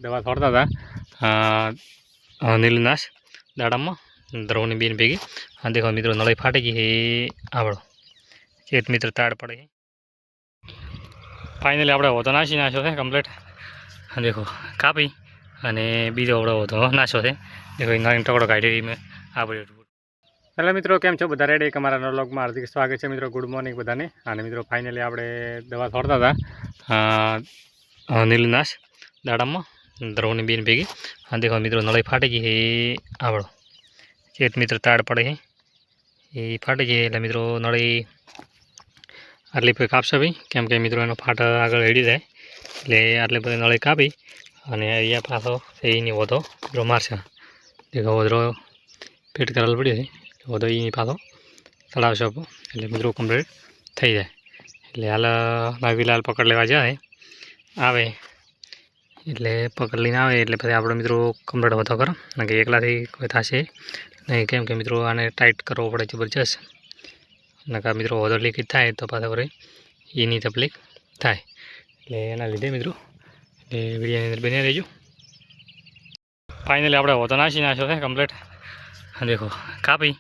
દવા છોડતા હતા નીલનાશ દાડામાં દ્રવની બેન ભેગી. હા દેખો મિત્રો નળી ફાટી ગઈ એ આવડો ચેત મિત્ર તાડ પડે. ફાઇનલી આપણે વધો નાસી નાખ્યો છે કમ્પ્લીટ. દેખો કાપી અને બીજો આવડો વધો નાખ્યો છે. દેખો નાની ટકડો કાઢી મેં આપણે. હેલો મિત્રો, કેમ છો બધા? રેડી? અમારા વ્લોગમાં હાર્દિક સ્વાગત છે મિત્રો. ગુડ મોર્નિંગ બધાને. અને મિત્રો ફાઇનલી આપણે દવા છોડતા હતા નીલનાશ દાડામાં દ્રવની બેન ભેગી. હા દેખો મિત્રો નળી ફાટી ગઈ એ આવડો ચેત મિત્ર તાડ પડે એ ફાટી ગઈ. એટલે મિત્રો નળી આટલી પછી કાપશે ભાઈ, કેમ કે મિત્રો એનો ફાટ આગળ હેડી જાય. એટલે આટલી બધી નળી કાપી અને અહીંયા પાછો એની વધો મિત્રો મારશે. દેખો વધરો પેટ કરેલ પડ્યો છે, વધો એની પાછો ચડાવશે એટલે મિત્રો કમ્પ્લીટ થઈ જાય. એટલે હાલ નાગીલાલ પકડ લેવા જાય આવે એટલે પકડ લઈને આવે એટલે પછી આપણે મિત્રો કમ્પ્લીટ વધો કરો. કે એકલાથી કોઈ થશે નહીં, કેમ કે મિત્રો આને ટાઈટ કરવો પડે જબરજસ્ત. નકા મિત્રો વધો લીકેજ થાય તો પાછા વળી એની તકલીફ થાય. એટલે એના લીધે મિત્રો એટલે વિડીયોની અંદર બની રહેજો. ફાઇનલી આપણે વધો નાસી નાખ્યો છે કમ્પ્લીટ. દેખો કાપી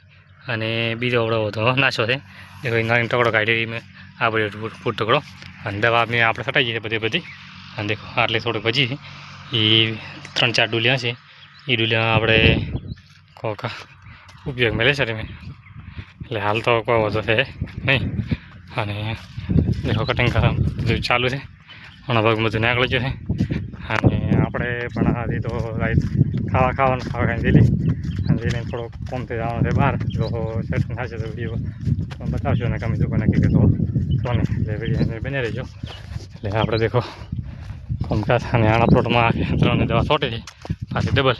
અને બીજો આવડો વધો નાખ્યો છે. દેખો નાની ટકડો કાઢી મેં આપણે ફૂટ ટુકડો અને દવા આપણે છટાઈ ગઈ બધી. અને દેખો આટલી થોડીક ભજી એ 3-4 ડૂલિયા છે. એ ડૂલિયા આપણે કોક ઉપયોગ મળે છે મેં. એટલે હાલ તો કોઈ વધો છે નહીં. અને દેખો કટિંગ બધું ચાલુ છે. ઘણા ભાગ બધું નાગળી ગયું છે. અને આપણે પણ હજી તો ખાવાનું ખાઈ દીધી. અને લઈને થોડોક કોમથી જવાનું છે બહાર. જો સેશન થશે તો વિડીયો બતાવશો ને કમી દુકાન નક્કી કરતો સોને. એટલે વિડીયો બની રહેજો. એટલે આપણે દેખો કોમકાજ અને આના પ્લોટમાં ત્રણની દવા છોટી છે પાછી ડબલ.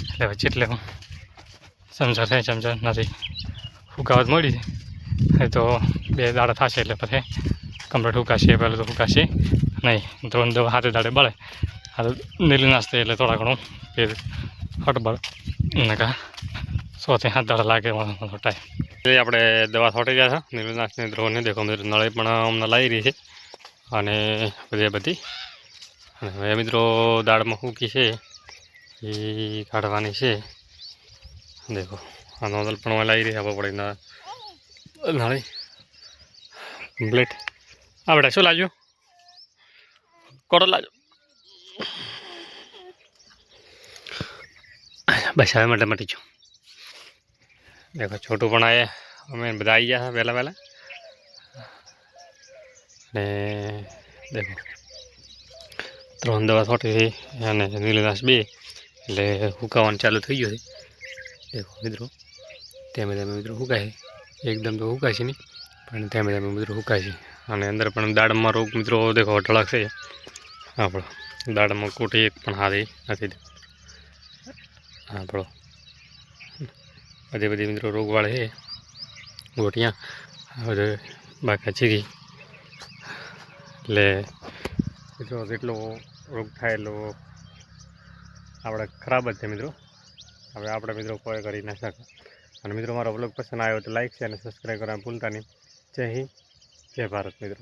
એટલે હવે જેટલે હું સમજા થાય સમજા નથી ફૂકાવત મળી છે. તો 2 દાડા થશે એટલે પછી કમ્પ્લીટ ફૂકાશે. પહેલાં તો ફૂકાશે નહીં, ત્રણ દવા હાથે દાડે બળે. આ તો નીલી નાસ્તે એટલે થોડા ઘણું ફેર હટબળ નકા 6 થી 7 દાડા લાગે ટાઈમ. એ આપણે દવા છોટી ગયા છે નીલી નાસ્તની દ્રોહની. દેખો મિત્રો નળી પણ અમને લાવી રહી છે અને બધી. અને હવે મિત્રો દાળમાં ફૂકી છે એ કાઢવાની છે. દેખો આ નોંધલ પણ લાવી રહી આપણે પડી નળી કમ્પ્લીટ. આપણે શું લાગ્યું? કોટો લાગ્યો બસ હવે માટે મટી ગયું. દેખો છોટું પણ આવે અમે બધા આવી ગયા વહેલા. ને દેખો 3 દવા છોટી અને નીલનાશ 2 એટલે હુકાવાનું ચાલુ થઈ ગયું છે. દેખો મિત્રો તેમે મિત્રો હુકાય એકદમ તો હુકાય છે નહીં, પણ તેમે મિત્રો હુકાય છે. અને અંદર પણ દાડમમાં રોગ મિત્રો દેખો ઢળક છે આપણો. દાડમમાં કુટી એક પણ હારી નથી આપણો. બધી મિત્રો રોગવાળે છે ગોટિયા બધે બાકા ચીરી. એટલે મિત્રો જેટલો રોગ થાય એટલો આપણે ખરાબ જ છે મિત્રો. હવે આપણે મિત્રો કોઈ કરી ના શકે. અને મિત્રો મારો વ્લોગ પસંદ આવ્યો તો લાઈક છે અને સબસ્ક્રાઈબ કરવાનું ભૂલતા નહીં. જય હિન્દ, જય ભારત મિત્રો.